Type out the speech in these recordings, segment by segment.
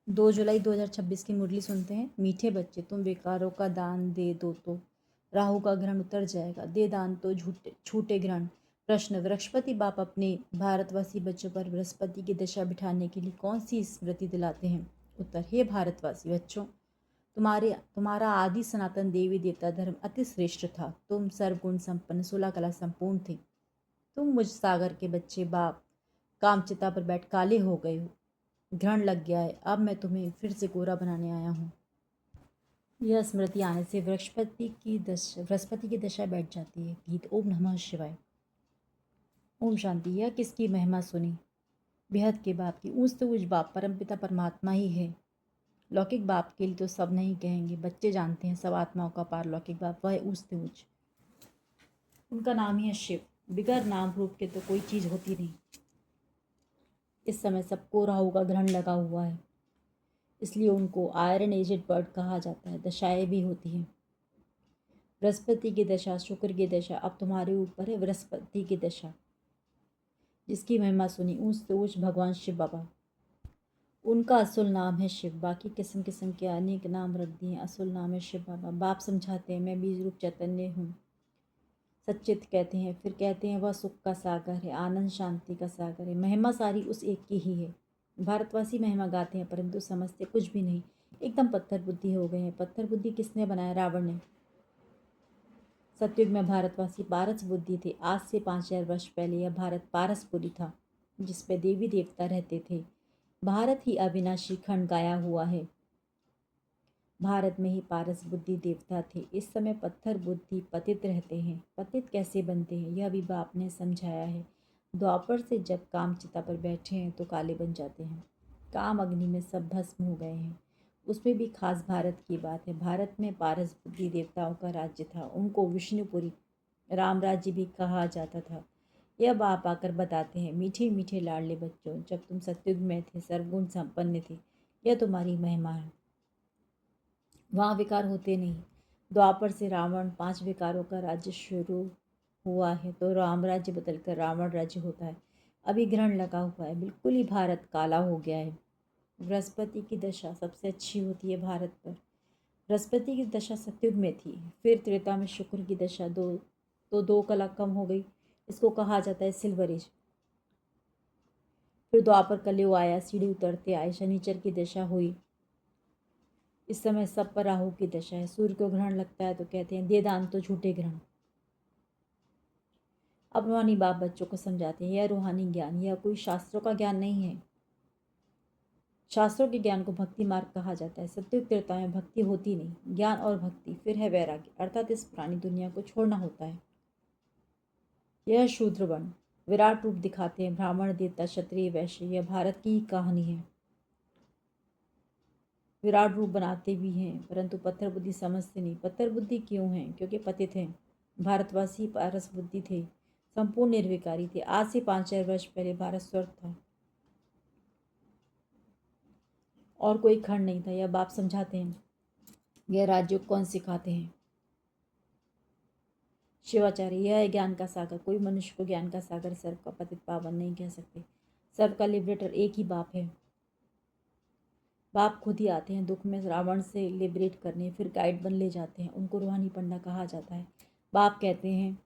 2 जुलाई 2026 की मुरली सुनते हैं। मीठे बच्चे, तुम विकारों का दान दे दो तो राहु का ग्रहण उतर जाएगा। दे दान तो झूठे छूटे ग्रहण। प्रश्न, बृहस्पति बाप अपने भारतवासी बच्चों पर बृहस्पति की दशा बिठाने के लिए कौन सी स्मृति दिलाते हैं? उत्तर, हे भारतवासी बच्चों, तुम्हारा आदि सनातन देवी देवता धर्म अति श्रेष्ठ था। तुम सर्वगुण संपन्न 16 कला संपूर्ण थे। तुम मुझ सागर के बच्चे बाप कामचिता पर बैठ काले हो गए हो। ग्रहण लग गया है। अब मैं तुम्हें फिर से गोरा बनाने आया हूँ। यह स्मृति आने से बृहस्पति की दशा बैठ जाती है। गीत ओम नमः शिवाय। ओम शांति। यह किसकी महिमा सुनी? बेहद के बाप की। ऊंच तो ऊंच बाप परमपिता परमात्मा ही है। लौकिक बाप के लिए तो सब नहीं कहेंगे, बच्चे जानते हैं। सब आत्माओं का पारलौकिक बाप वह ऊंच तो ऊंच, उनका नाम ही है शिव। बिगर नाम रूप के तो कोई चीज होती नहीं। इस समय सबको राहु का ग्रहण लगा हुआ है, इसलिए उनको आयरन एजेड बर्ड कहा जाता है। दशाएं भी होती हैं। बृहस्पति की दशा, शुक्र की दशा, अब तुम्हारे ऊपर है बृहस्पति की दशा, जिसकी महिमा सुनी ऊंच तो ऊंच भगवान शिव बाबा। उनका असल नाम है शिव, बाकी किस्म किस्म के अनेक नाम रख दिए। असल नाम है शिव बाबा। बाप समझाते हैं, मैं बीज रूप चैतन्य हूँ। सच्चित कहते हैं, फिर कहते हैं वह सुख का सागर है, आनंद शांति का सागर है। महिमा सारी उस एक की ही है। भारतवासी महिमा गाते हैं, परंतु समझते कुछ भी नहीं। एकदम पत्थर बुद्धि हो गए हैं। पत्थर बुद्धि किसने बनाया? रावण ने। सतयुग में भारतवासी पारस बुद्धि थे। आज से 5000 वर्ष पहले यह भारत पारसपुरी था, जिसपे देवी देवता रहते थे। भारत ही अविनाशी खंड गाया हुआ है। भारत में ही पारस बुद्धि देवता थे। इस समय पत्थर बुद्धि पतित रहते हैं। पतित कैसे बनते हैं, यह भी बाप ने समझाया है। द्वापर से जब काम चिता पर बैठे हैं तो काले बन जाते हैं। काम अग्नि में सब भस्म हो गए हैं। उसमें भी खास भारत की बात है। भारत में पारस बुद्धि देवताओं का राज्य था। उनको विष्णुपुरी राम राज्य भी कहा जाता था। यह बाप आकर बताते हैं, मीठे मीठे लाडले बच्चों, जब तुम सतयुग में थे, सर्वगुण संपन्न थे, यह तुम्हारी महिमा है। वहाँ विकार होते नहीं। द्वापर से रावण 5 विकारों का राज्य शुरू हुआ है, तो राम राज्य बदलकर रावण राज्य होता है। अभी ग्रहण लगा हुआ है, बिल्कुल ही भारत काला हो गया है। बृहस्पति की दशा सबसे अच्छी होती है भारत पर। बृहस्पति की दशा सतयुग में थी, फिर त्रेता में शुक्र की दशा 2 कला कम हो गई। इसको कहा जाता है सिल्वर एज। फिर द्वापर कलयुग आया, सीढ़ी उतरते आए, शनिचर की दशा हुई। इस समय सब पर राहु की दशा है। सूर्य को ग्रहण लगता है तो कहते हैं दे दान तो झूठे ग्रहण। अब रूहानी बाप बच्चों को समझाते हैं, यह रूहानी ज्ञान, यह कोई शास्त्रों का ज्ञान नहीं है। शास्त्रों के ज्ञान को भक्ति मार्ग कहा जाता है। सत्युग त्रेता में भक्ति होती नहीं, ज्ञान और भक्ति, फिर है वैराग्य, अर्थात इस पुरानी दुनिया को छोड़ना होता है। यह शूद्र वर्ण विराट रूप दिखाते हैं। ब्राह्मण, देवता, क्षत्रिय, वैश्य, यह भारत की ही कहानी है। विराट रूप बनाते भी हैं, परंतु पत्थर बुद्धि समझते नहीं। पत्थर बुद्धि क्यों है? क्योंकि पतित हैं। भारतवासी पारस बुद्धि थे, संपूर्ण निर्विकारी थे। आज से 5000 वर्ष पहले भारत स्वर्ग था और कोई खंड नहीं था। यह बाप समझाते हैं। यह राज्य कौन सिखाते हैं? शिवाचार्य। यह है ज्ञान का सागर। कोई मनुष्य को ज्ञान का सागर, सर्व का पतित पावन नहीं कह सकते। सर्व का लिबरेटर एक ही बाप है। बाप खुद ही आते हैं दुख में रावण से लिबरेट करने, फिर गाइड बन ले जाते हैं। उनको रूहानी पंडा कहा जाता है। बाप कहते हैं,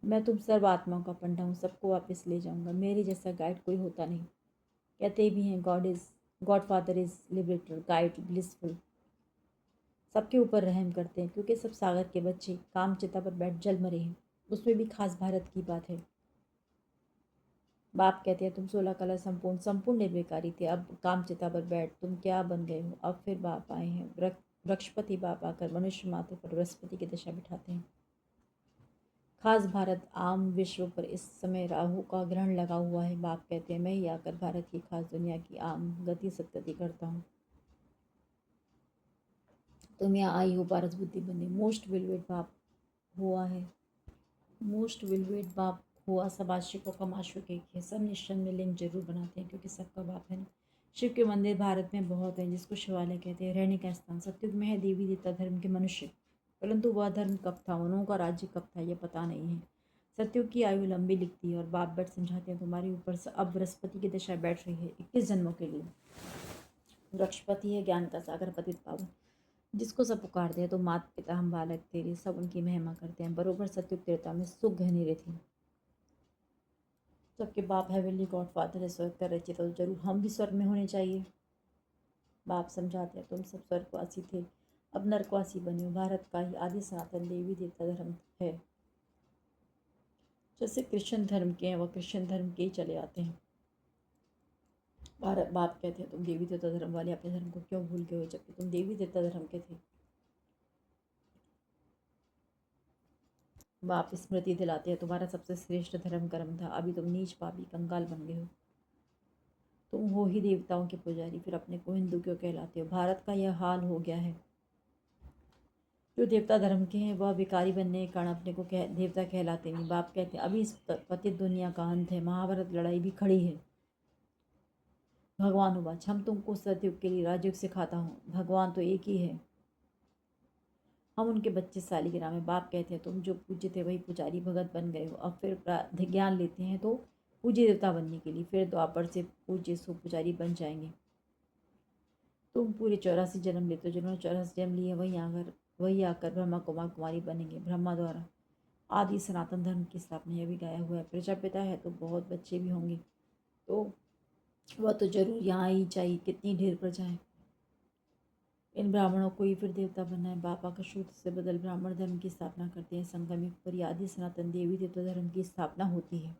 मैं तुम सर्व आत्माओं का पंडा हूँ, सबको वापस ले जाऊंगा। मेरे जैसा गाइड कोई होता नहीं। कहते भी हैं God father is liberator, guide blissful. सबके ऊपर रहम करते हैं, क्योंकि सब सागर के बच्चे काम चिता पर बैठ जल मरे हैं। उसमें भी खास भारत की बात है। बाप कहते हैं, तुम 16 कला संपूर्ण निर्विकारी थे, अब काम चिता पर बैठ तुम क्या बन गए हो। अब फिर बाप आए हैं। बृहस्पति बाप आकर मनुष्य माथे पर बृहस्पति की दशा बिठाते हैं। खास भारत आम विश्व पर इस समय राहु का ग्रहण लगा हुआ है। बाप कहते हैं, मैं ही आकर भारत की खास दुनिया की आम गति सदगति करता हूँ। तुम यहाँ आई हो पारस बुद्धि बनने। मोस्ट विलवेट बाप हुआ है। मोस्ट विलवेट बाप हुआ। सब आशिकों का माशूक एक है। सब निश्चल में लिंग जरूर बनाते हैं, क्योंकि सबका बाप है ना। शिव के मंदिर भारत में बहुत हैं, जिसको शिवालय कहते हैं। रहने का स्थान सतयुग में है। देवी देवता धर्म के मनुष्य, परंतु वह धर्म कब था, उन्हों का राज्य कब था, यह पता नहीं है। सत्युग की आयु लंबी लिखती है और बाप बैठ समझाते हैं तुम्हारे ऊपर से अब बृहस्पति की दशा बैठ रही है 21 जन्मों के लिए। वृक्षपति है ज्ञान का सागर पतित पावन, जिसको सब पुकारते हैं तो माता पिता हम बालक तेरे सब उनकी महिमा करते हैं। बरोबर सत्युग त्रेता में सुख घनेरे थे। सबके बाप हेवनली गॉड फादर है स्वर्ग का रचित, तो जरूर हम भी स्वर्ग में होने चाहिए। बाप समझाते हैं तुम सब स्वर्गवासी थे, अब नरकवासी बने हो। भारत का ही आदि सनातन देवी देवता धर्म है। जैसे क्रिश्चियन धर्म के हैं वह क्रिश्चियन धर्म के ही चले आते हैं। भारत बाप कहते हैं तुम देवी देवता धर्म वाले अपने धर्म को क्यों भूल गए हो, जबकि तुम देवी देवता धर्म के थे। बाप स्मृति दिलाते हैं तुम्हारा सबसे श्रेष्ठ धर्म कर्म था, अभी तुम नीच पापी कंगाल बन गए हो। तुम हो ही देवताओं के पुजारी, फिर अपने को हिंदू क्यों कहलाते हो। भारत का यह हाल हो गया है। जो देवता धर्म के हैं वह भिखारी बनने के कारण अपने को देवता कहलाते नहीं। बाप कहते हैं अभी इस पतित दुनिया का अंत है, महाभारत लड़ाई भी खड़ी है। भगवान उवाच हम तुमको सतयुग के लिए राजयुग सिखाता हूँ, भगवान तो एक ही है, हम उनके बच्चे सालिग्राम में। बाप कहते हैं तुम जो पूज्य थे वही पुजारी भगत बन गए हो, अब फिर ज्ञान लेते हैं तो पूज्य देवता बनने के लिए, फिर द्वापर से पूज्य सो पुजारी बन जाएंगे। तुम पूरे 84 जन्म लेते हो, जिन्होंने 84 जन्म लिए वही आकर ब्रह्मा कुमार कुमारी बनेंगे। ब्रह्मा द्वारा आदि सनातन धर्म की स्थापना यह भी गाया हुआ है। प्रजापिता है तो बहुत बच्चे भी होंगे, तो वह तो जरूर यहाँ ही चाहिए, कितनी ढेर प्रजाएं। इन ब्राह्मणों को ही फिर देवता बनना है। बाप आकर शूद्र से बदल ब्राह्मण धर्म की स्थापना करते हैं। संगम युग पर आदि सनातन देवी देवता धर्म की स्थापना होती है।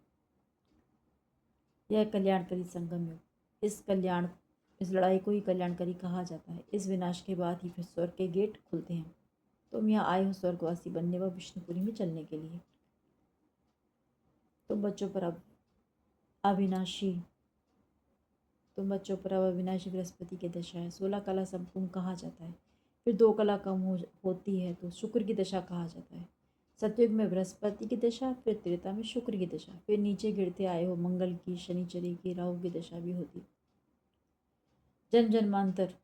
यह कल्याणकारी संगम युग, इस लड़ाई को ही कल्याणकारी कहा जाता है। इस विनाश के बाद ही फिर स्वर्ग के गेट खुलते हैं। तुम यहाँ आए हो स्वर्गवासी बनने व विष्णुपुरी में चलने के लिए। तुम बच्चों पर अब अविनाशी बृहस्पति की दशा है। 16 कला संपूर्ण कहा जाता है, फिर 2 कला कम होती है तो शुक्र की दशा कहा जाता है। सतयुग में बृहस्पति की दशा, फिर त्रेता में शुक्र की दशा, फिर नीचे गिरते आए हो मंगल की, शनिचरी की, राहु की दशा भी होती। जन्म जन्मांतर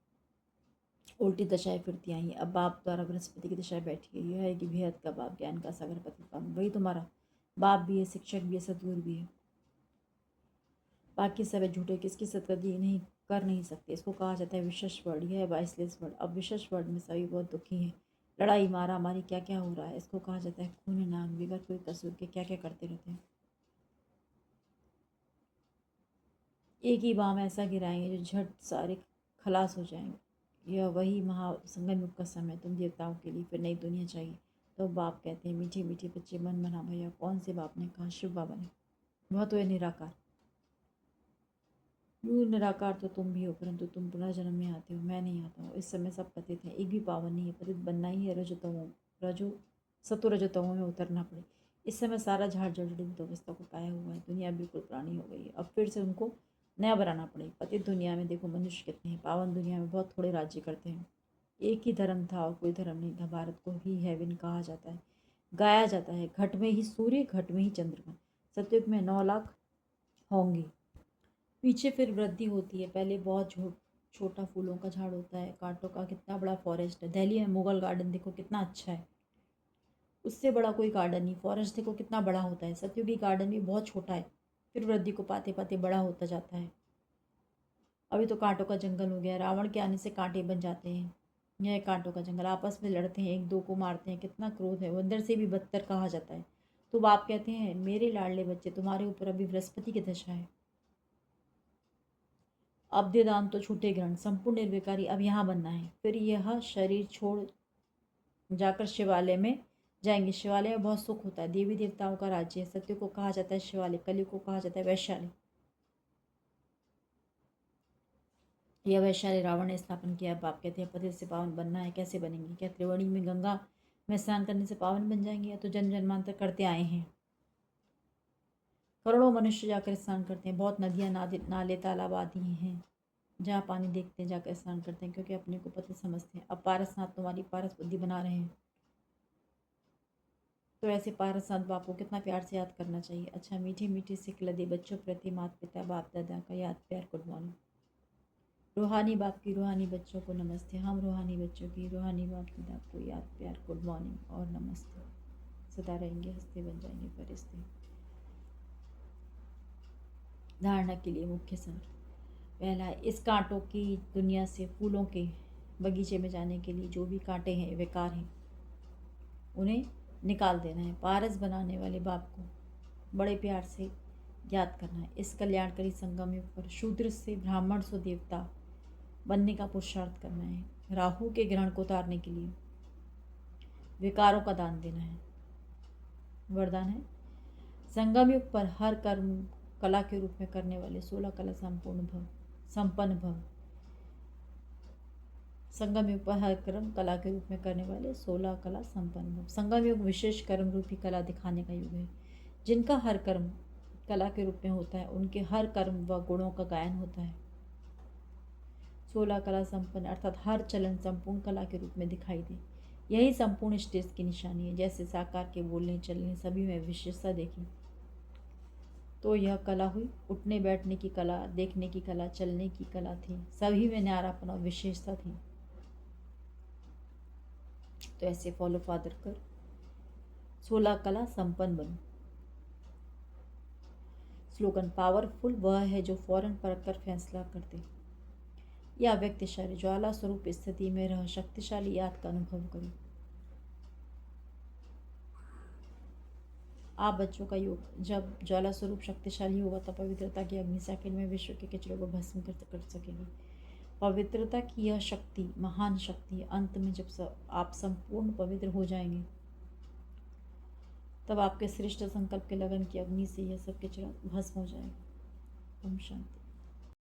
उल्टी दशाएं फिरती आई। अब बाप द्वारा बृहस्पति की दशा बैठी है। यह है कि बेहद का बाप, ज्ञान का सागर पतित पावन, वही तुम्हारा बाप भी है, शिक्षक भी है, सदगुरु भी है। बाकी सब झूठे किसकी सदगति नहीं कर नहीं सकते। इसको कहा जाता है विशेष वर्ड। यह है 22 वर्ड। अब विशेष वर्ड में सभी बहुत दुखी हैं। लड़ाई मारा मारी क्या क्या हो रहा है। इसको कहा जाता है खून नाग, बिगर कोई कसूर के क्या क्या करते रहते हैं। एक ही बाम ऐसा गिराएंगे जो झट सारे खलास हो जाएंगे। यह वही महासंगम युग का समय, तुम देवताओं के लिए फिर नई दुनिया चाहिए। तो बाप कहते हैं मीठे मीठे बच्चे मन बना भैया। कौन से बाप ने कहा शिव बाबा ने, वह तो है निराकार। निराकार तो तुम भी हो, परंतु तुम पुनर्जन्म में आते हो, मैं नहीं आता हूँ। इस समय सब पतित हैं, एक भी पावन नहीं है। पतित बनना ही है, सतो रजतमों में उतरना पड़े। इस समय सारा झाड़ जड़ अवस्था को पाया हुआ है। दुनिया बिल्कुल पुरानी हो गई है, अब फिर से उनको नया बनाना पड़े। पतित दुनिया में देखो मनुष्य कितने हैं, पावन दुनिया में बहुत थोड़े राज्य करते हैं। एक ही धर्म था और कोई धर्म नहीं था। भारत को ही हेवन कहा जाता है, गाया जाता है। घट में ही सूर्य, घट में ही चंद्रमा। सतयुग में 9 लाख होंगे, पीछे फिर वृद्धि होती है। पहले बहुत छोटा फूलों का झाड़ होता है, कांटों का कितना बड़ा फॉरेस्ट है। दिल्ली में मुगल गार्डन देखो कितना अच्छा है, उससे बड़ा कोई गार्डन नहीं। फॉरेस्ट देखो कितना बड़ा होता है। सतयुगी गार्डन भी बहुत छोटा है, फिर वृद्धि को पाते पाते बड़ा होता जाता है। अभी तो कांटों का जंगल हो गया। रावण के आने से कांटे बन जाते हैं। यह कांटों का जंगल, आपस में लड़ते हैं, एक दो को मारते हैं। कितना क्रोध है, वो अंदर से भी बदतर कहा जाता है। तो बाप कहते हैं मेरे लाडले बच्चे, तुम्हारे ऊपर अभी बृहस्पति की दशा है। अब्देदान तो छूटे ग्रहण, संपूर्ण निर्विकारी अब यहाँ बनना है। फिर यह शरीर छोड़ जाकर शिवालय में जाएंगे। शिवालय में बहुत सुख होता है, देवी देवताओं का राज्य है। सत्य को कहा जाता है शिवालय, कलयुग को कहा जाता है वैशाली। यह वैशाली रावण ने स्थापन किया। बाप कहते हैं पति से पावन बनना है, कैसे बनेंगे। क्या त्रिवेणी में गंगा में स्नान करने से पावन बन जाएंगे, या तो जन्म जन्मांतर करते आए हैं। करोड़ों मनुष्य जाकर स्नान करते हैं। बहुत नदियाँ नाले तालाब आदि हैं, जहाँ पानी देखते हैं जाकर स्नान करते हैं, क्योंकि अपने को पति समझते हैं। अब पारसनाथ तुम्हारी पारस बुद्धि बना रहे हैं, तो ऐसे पारसनाथ बाप को कितना प्यार से याद करना चाहिए। अच्छा मीठे मीठे सिख लदे बच्चों प्रति माता पिता बाप दादा का याद प्यार गुड मॉर्निंग। रूहानी बाप की रूहानी बच्चों को नमस्ते। हम रूहानी बच्चों की रूहानी बाप दादा को याद प्यार गुड मॉर्निंग और नमस्ते। सदा रहेंगे, हंसते बन जाएंगे फरिश्ते। धारणा के लिए मुख्य सार। पहला, इस कांटों की दुनिया से फूलों के बगीचे में जाने के लिए जो भी कांटे हैं, विकार हैं, उन्हें निकाल देना है। पारस बनाने वाले बाप को बड़े प्यार से याद करना है। इस कल्याणकारी संगम युग पर शूद्र से ब्राह्मण से देवता बनने का पुरुषार्थ करना है। राहु के ग्रहण को उतारने के लिए विकारों का दान देना है। वरदान है, संगम युग पर हर कर्म कला के रूप में करने वाले 16 कला संपन्न भव। संगम युग पर हर कर्म कला के रूप में करने वाले 16 कला संपन्न भव। संगम युग विशेष कर्म रूपी कला दिखाने का युग है। जिनका हर कर्म कला के रूप में होता है, उनके हर कर्म व गुणों का गायन होता है। 16 कला संपन्न अर्थात हर चलन संपूर्ण कला के रूप में दिखाई दे, यही संपूर्ण स्टेज की निशानी है। जैसे साकार के बोलने चलने सभी में विशेषता देखी तो यह कला हुई। उठने बैठने की कला, देखने की कला, चलने की कला थी, सभी में न्यारापन और विशेषता थी। तो ऐसे फॉलो फादर कर 16 कला संपन्न बनो। स्लोगन, पावरफुल वह है जो फौरन परख कर फैसला कर दे। या व्यक्तिशाली ज्वाला स्वरूप स्थिति में रह शक्तिशाली याद का अनुभव करो। आप बच्चों का योग जब ज्वाला स्वरूप शक्तिशाली होगा तब पवित्रता की अग्नि सेकंड में विश्व के कचरे को भस्म कर सकेगी। पवित्रता की यह शक्ति महान शक्ति है। अंत में जब आप संपूर्ण पवित्र हो जाएंगे तब आपके श्रेष्ठ संकल्प के लगन की अग्नि से यह सब कचरा भस्म हो जाएगा। ओम शांति।